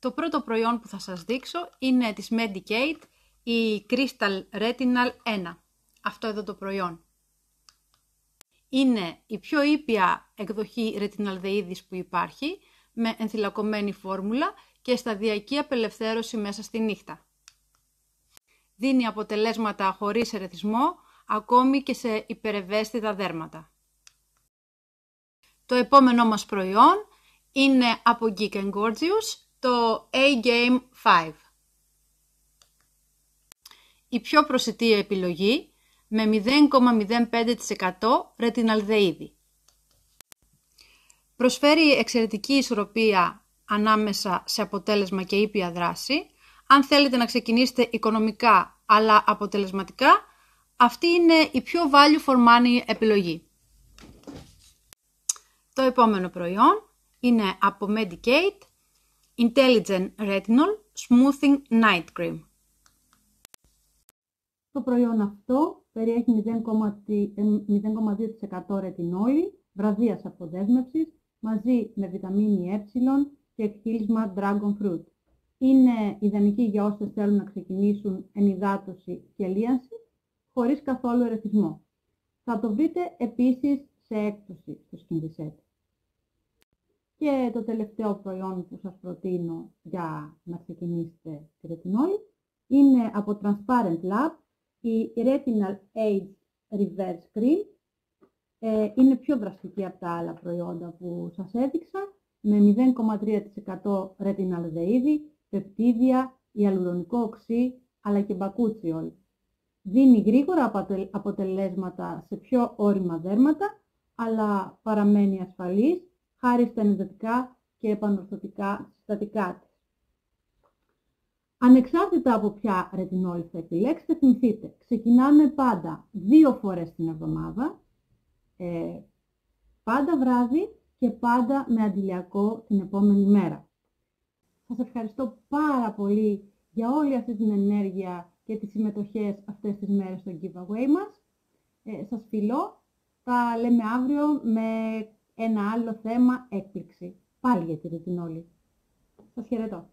Το πρώτο προϊόν που θα σας δείξω είναι της Medik8, η Crystal Retinal 1. Αυτό εδώ το προϊόν. Είναι η πιο ήπια εκδοχή ρετιναλδεΐδης που υπάρχει, με ενθυλακωμένη φόρμουλα και σταδιακή απελευθέρωση μέσα στη νύχτα. Δίνει αποτελέσματα χωρίς ερεθισμό, ακόμη και σε υπερευαίσθητα δέρματα. Το επόμενό μας προϊόν είναι από Geek & Gorgeous, το A-Game 5. Η πιο προσιτή επιλογή με 0,05% ρετιναλδεΐδη. Προσφέρει εξαιρετική ισορροπία ανάμεσα σε αποτέλεσμα και ήπια δράση. Αν θέλετε να ξεκινήσετε οικονομικά αλλά αποτελεσματικά, αυτή είναι η πιο value for money επιλογή. Το επόμενο προϊόν είναι από Medik8, Intelligent Retinol Smoothing Night Cream. Το προϊόν αυτό περιέχει 0,2% ρετινόλη, βραδίας αποδέσμευσης, μαζί με βιταμίνη Ε και εκχύλισμα Dragon Fruit. Είναι ιδανική για όσες θέλουν να ξεκινήσουν ενυδάτωση και λίανση, χωρίς καθόλου ερεθισμό. Θα το βρείτε επίσης σε έκπτωση στο Skin Reset. Και το τελευταίο προϊόν που σας προτείνω για να ξεκινήσετε τη ρετινόλη είναι από Transparent Lab, η Retinal Age Reverse Cream. Είναι πιο δραστική από τα άλλα προϊόντα που σας έδειξα, με 0,3% ρετιναλδεΐδη, πεπτίδια, ιαλουρονικό οξύ, αλλά και μπακούτσιολ. Δίνει γρήγορα αποτελέσματα σε πιο ώριμα δέρματα, αλλά παραμένει ασφαλής, χάρη στα ενυδατικά και επανορθωτικά συστατικά της. Ανεξάρτητα από ποια ρετινόλη θα επιλέξετε, θυμηθείτε, ξεκινάμε πάντα 2 φορές την εβδομάδα, πάντα βράδυ και πάντα με αντιλιακό την επόμενη μέρα. Σας ευχαριστώ πάρα πολύ για όλη αυτή την ενέργεια και τις συμμετοχές αυτές τις μέρες στο giveaway μας. Σας φιλώ, τα λέμε αύριο με ένα άλλο θέμα έκπληξη, πάλι για τη ρετινόλη. Σας χαιρετώ.